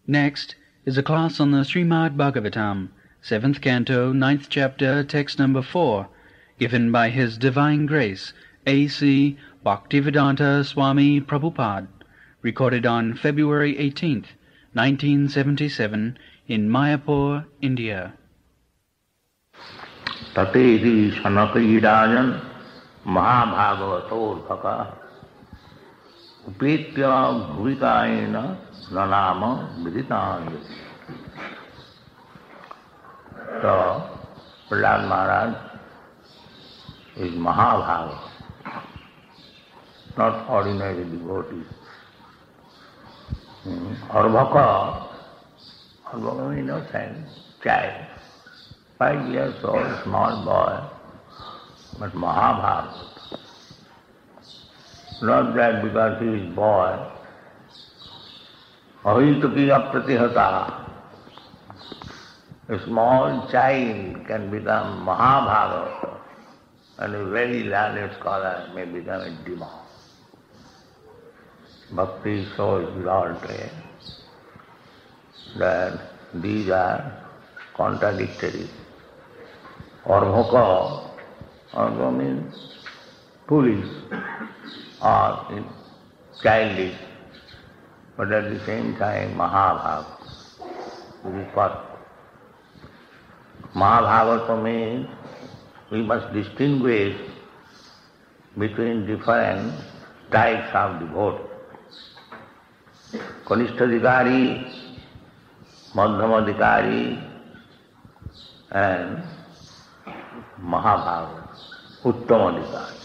Next is a class on the Srimad Bhagavatam, 7th Canto, 9th Chapter, text number 4, given by His Divine Grace, A.C. Bhaktivedanta Swami Prabhupada, recorded on February 18th, 1977, in Mayapur, India. Tateti sanakirajan mahabhagavatorthaka upetya bhuvikaena nanama viditani. So, Prahlad Maharaj is Mahabhagava, not ordinary devotee. Arvaka means innocent child, 5 years old, small boy, but Mahabhagava. Not that because he is boy, ahituki apratihata. A small child can become Mahabhagavata, and a very learned scholar may become a demon. Bhakti is so exalted that these are contradictory. Arvaka means foolish or childish, but at the same time Mahabhagavata. This is what Mahabhagavata means. We must distinguish between different types of devotees. Kanishtadhikari, Madhyamadhikari, and Mahabhagavata, Uttamadhikari.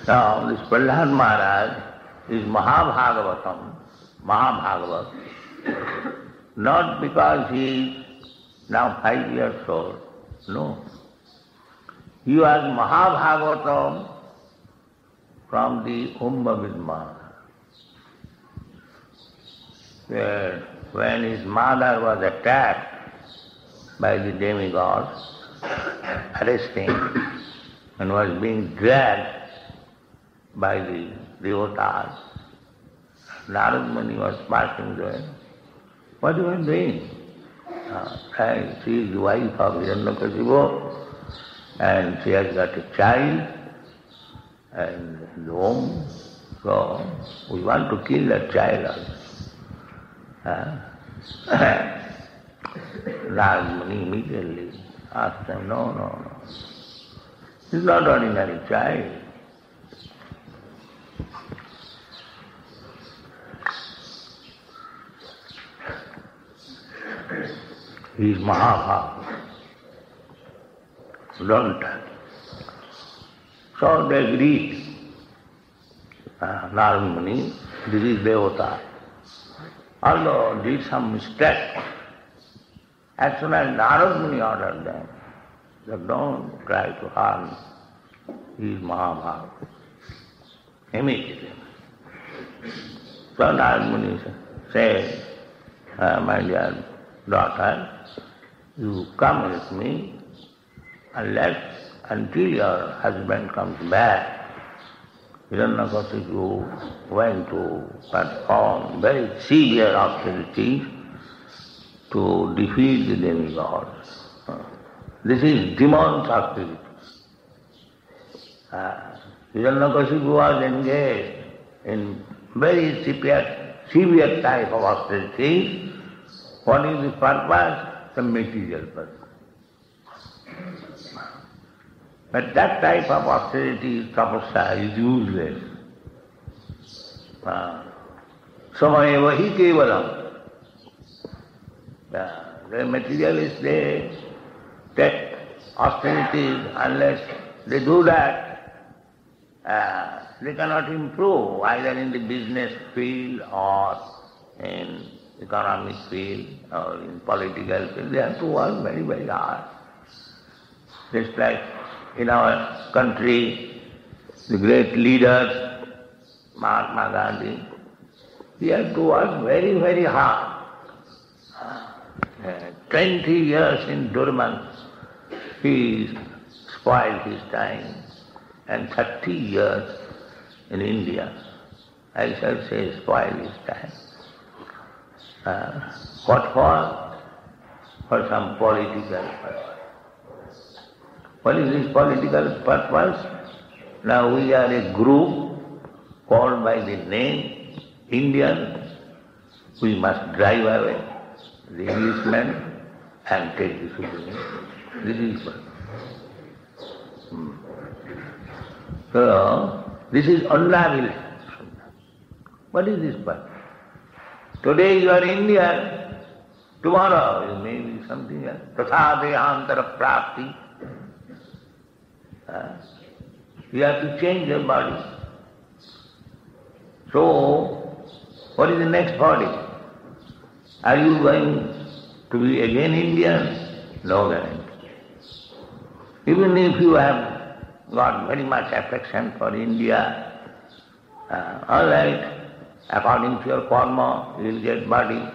Now, this Prahlad Maharaj is Mahabhagavat, not because he is now 5 years old, no. He was Mahabhagavatam from the Vidma, where when his mother was attacked by the demigods, arresting, and was being dragged by the devotas, Narad Muni was passing there. What you are doing? She is the wife of Hiranyakashipu, and she has got a child and in the womb, so we want to kill that child also. Narad Muni immediately asked them, no. He's not ordinary child. He is Mahabhagavata. Don't touch. So they agreed. Narad Muni, this is Devata. Although did some mistake, as soon as Narad Muni ordered them, that don't try to harm, he is Mahabhagavata. Immediately. So Narad Muni said, my dear daughter, you come with me until your husband comes back. Hiranyakashipu went to perform very severe austerities to defeat the demigods. This is demon's austerity. Hiranyakashipu was engaged in very severe type of austerities. What is the purpose? The material purpose. But that type of austerity, tapasya, is useless. Samayeva hi kevalam. The materialists, they take austerities, unless they do that, they cannot improve either in the business field or in economic field or in political field. They have to work very, very hard. Just like in our country, the great leaders, Mahatma Gandhi, he had to work very, very hard. 20 years in Durban, he spoiled his time, and 30 years in India. I shall say, spoil his time. What for? For some political purpose. What is this political purpose? Now we are a group called by the name Indian. We must drive away the Englishmen and take the Supreme. This is what. So, this is unraveling. What is this purpose? Today you are Indian, tomorrow you may be something else. Tatha dehantara prapti. You have to change your body. So, what is the next body? Are you going to be again Indian? No guarantee. Even if you have got very much affection for India, all right, according to your karma, you will get body.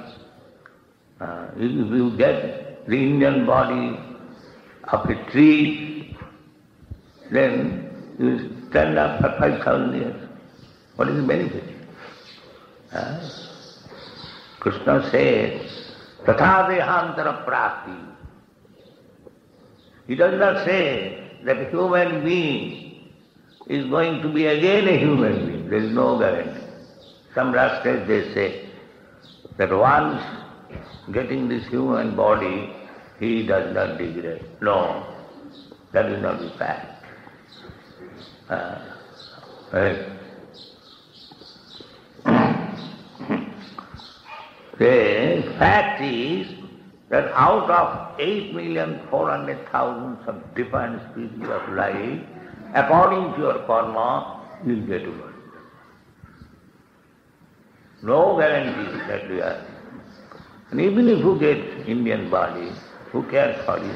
If you get the Indian body of a tree, then you will stand up for 5,000 years. What is the benefit? Krishna says, Tatha dehantara prapti. He does not say that a human being is going to be again a human being. There is no guarantee. Some rascals, they say that once getting this human body, he does not degrade. No, that is not the fact. The fact is that out of 8,400,000 of different species of life, according to your karma, you will get a body. No guarantee that you are. And even if you get Indian body, who cares for you?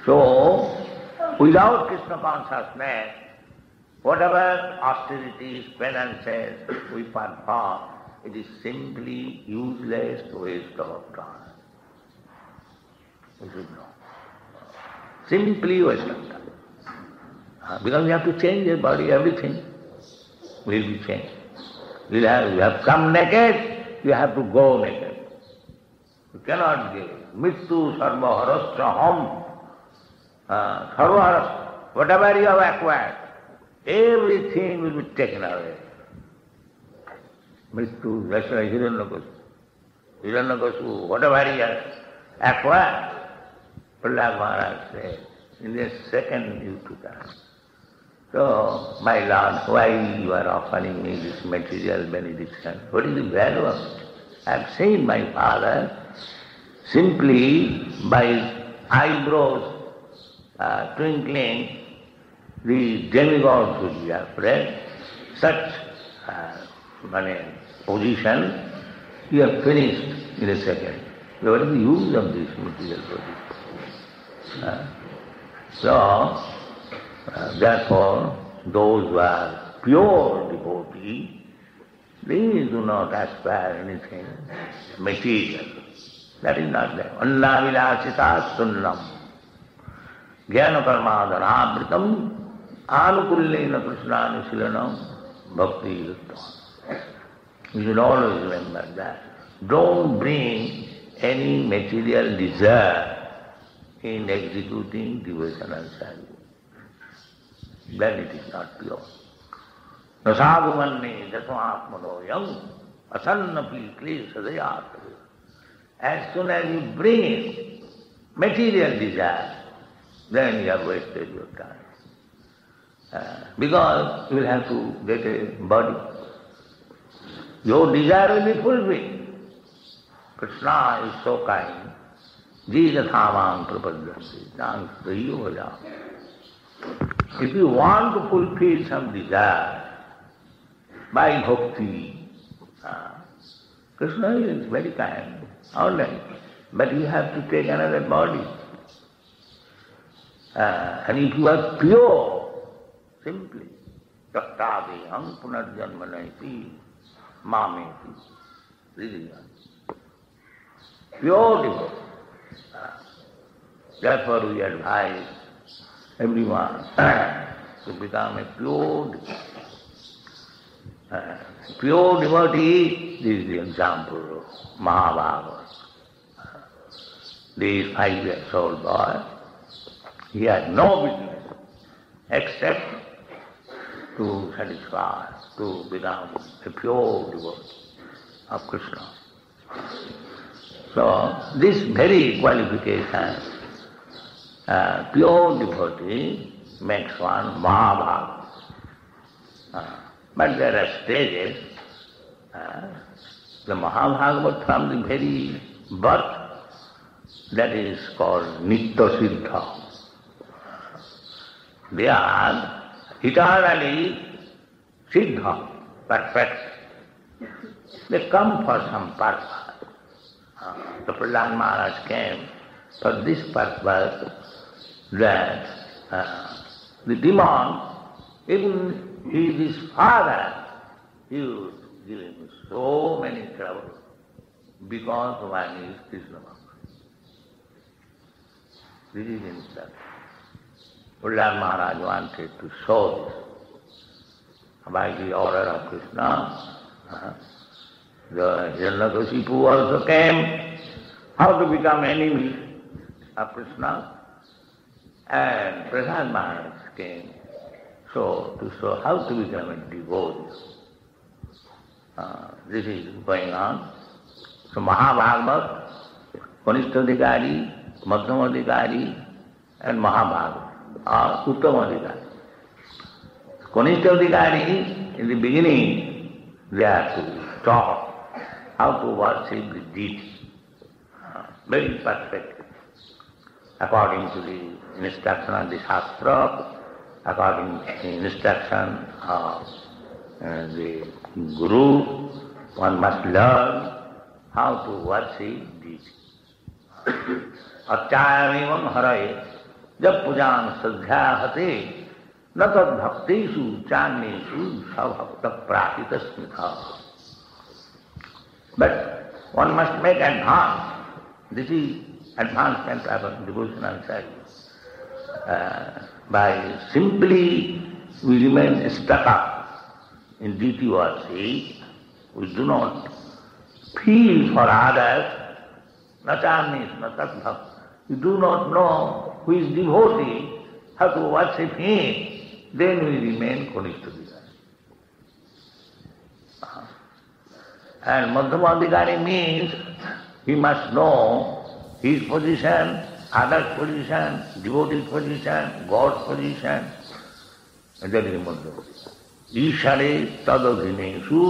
So, without Krishna consciousness, whatever austerities, penances we perform, it is simply useless waste of time. You should know. Simply waste of time. Because you have to change your body, everything will be changed. You have come naked, you have to go naked. You cannot give. Mittu sarva harascha ham. Sarva harascha. Whatever you have acquired, everything will be taken away. Mittu, that's why Hiranyakashipu, whatever he has acquired, Prahlad Maharaj said, in a second you took us. So, my Lord, why you are offering me this material benediction? What is the value of it? I have seen my father simply by his eyebrows twinkling, the demigods would be afraid. Such position, you have finished in a second. What is the use of this material body? Therefore, those who are pure devotees, they do not aspire anything material. That is not there. Anna vilasita sunnam. Jnana karmadhanamritam anukullena krishnanushilanam bhakti yuttam. You should always remember that. Don't bring any material desire in executing devotional service. Then it is not pure. Nasadhumanne jasmatmanoyam asannapi klesha. As soon as you bring in material desire, then you have wasted your time. Because you will have to get a body. Your desire will be fulfilled. Krishna is so kind. Jijathamam prapadyanti. If you want to fulfill some desire by bhakti, Krishna is very kind. All right. But you have to take another body. And if you are pure, simply, Tattadeham punarjanmanaiti mameti. This is pure devotion. Therefore we advise everyone to become a pure devotion. pure devotee, this is the example of Mahabharata. This 5-year-old boy, he had no business except to satisfy, to become a pure devotee of Krishna. So this very qualification, pure devotee, makes one Mahabharata. But there are stages. The Mahabharata from the very birth, that is called Nitya Siddha. They are eternally Siddha, perfect. They come for some purpose. The Prahlad Maharaj came for this purpose, that the demon, even he is his father, he would give him so many trouble because one is Krishna Bhakta. This is instruction. Prahlad Maharaj wanted to show this. By the order of Krishna, the Hiranyakashipu also came, how to become enemy of Krishna, and Prahlad Maharaj came to show how to become a devotee. This is going on. So Mahabharata, Kanishtha-adhikari, Madhyama-adhikari, and Mahabharata are Uttama-adhikari. Kanishtha-adhikari, in the beginning, they are to talk how to worship the deity, very perfect, according to the instruction of the Shastra, according to the instruction of the Guru, one must learn how to worship deity. Acchayamivam haraye, jab pujan sadhya hate, na tad bhaktesu channesu sabhakta prakita smitha. But one must make advance. This is advancement of devotional service. By simply we remain stuck up in deity worship, we do not feel for others, na channesu, na tad bhakta. We do not know who is devotee, how to worship him, then we remain Kanishtha-adhikari. And Madhyama-adhikari means he must know his position, others' position, devotee's position, God's position, and that is Madhyama-adhikari. Ishare tadadhineshu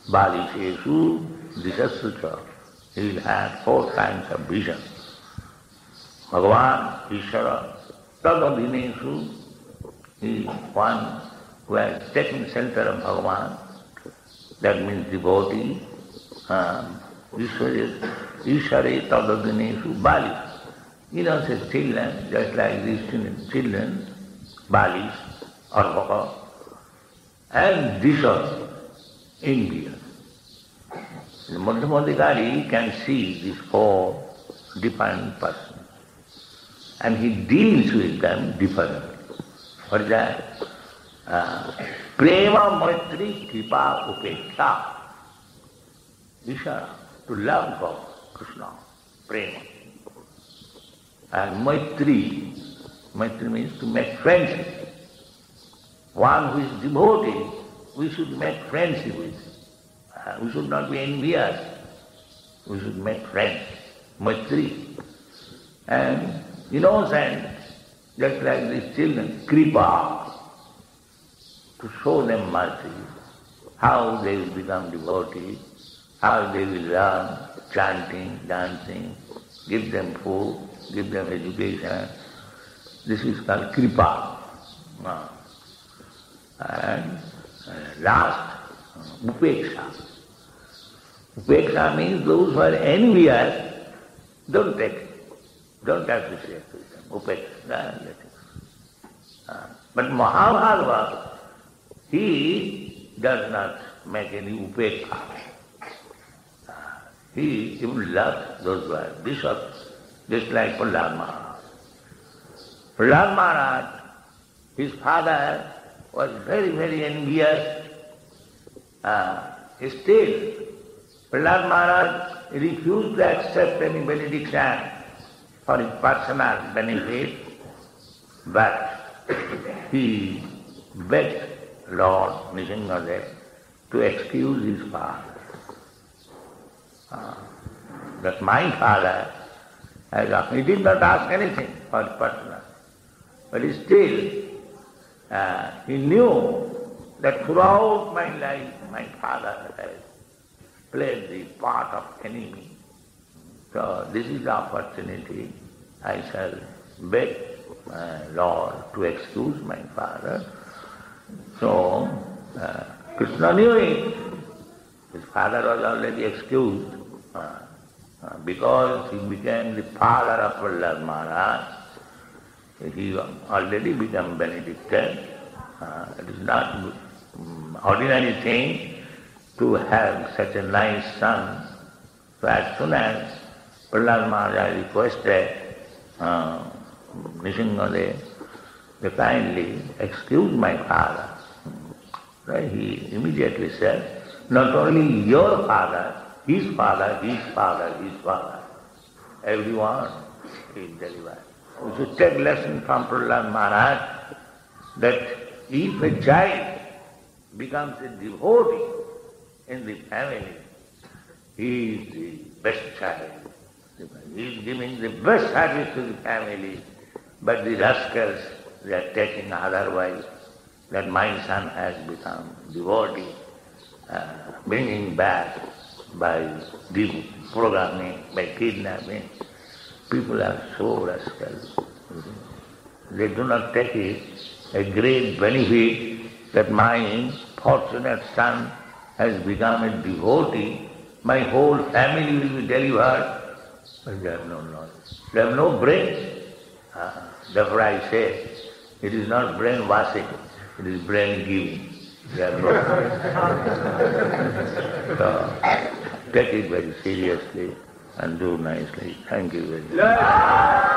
balisheshu disasya. He will have 4 kinds of vision. Bhagavan, Ishara, tadadhineshu, he is one who has taken shelter of Bhagavan, that means devotee. Ishare tadadhineshu bali. Innocent children, just like these children, balis or bhaka, and disas, envious. The Madhyama-adhikari can see these 4 different persons, and he deals with them differently. What is that? Prema, Maitri, Kripa, Upeksha. Vishara, to love God, Krishna, Prema. And Maitri, Maitri means to make friendship. One who is devotee, we should make friendship with. We should not be envious. We should make friends, Maitri. And innocent, just like these children, Kripa, to show them mercy, how they will become devotees, how they will learn chanting, dancing, give them food, give them education. This is called Kripa. And last, Upeksha. Upeksha means those who are envious, don't take it. Don't associate with them. Upeksha. But Mahabharata, he does not make any upeksha. He even loves those who are bishops, just like Prahlad Maharaj. Prahlad Maharaj, his father was very, very envious Still, Prahlad Maharaj refused to accept any benediction for his personal benefit, but he begged Lord Nrsimhadev to excuse his father. That my father he did not ask anything for his personal, but still he knew that throughout my life my father has played the part of enemy. So this is the opportunity. I shall beg Lord to excuse my father. So Krishna knew it. His father was already excused because he became the father of Prahlad Maharaj. He already became Benedictine. It is not ordinary thing to have such a nice son. So as soon as Prahlad Maharaj requested Nrsimhadev to kindly excuse my father, right? He immediately said, not only your father, his father, his father, his father, everyone is delivered. We should take lesson from Prahlad Maharaj that if a child becomes a devotee in the family, he is the best child. He is giving the best service to the family, but the rascals, they are taking otherwise, that my son has become devotee, bringing back by programming, by kidnapping. People are so rascals. They do not take it a great benefit that my fortunate son has become a devotee, my whole family will be delivered. But they have no knowledge. They have no brain. Therefore I say, it is not brainwashing, it is brain giving. They have no So take it very seriously and do nicely. Thank you very much.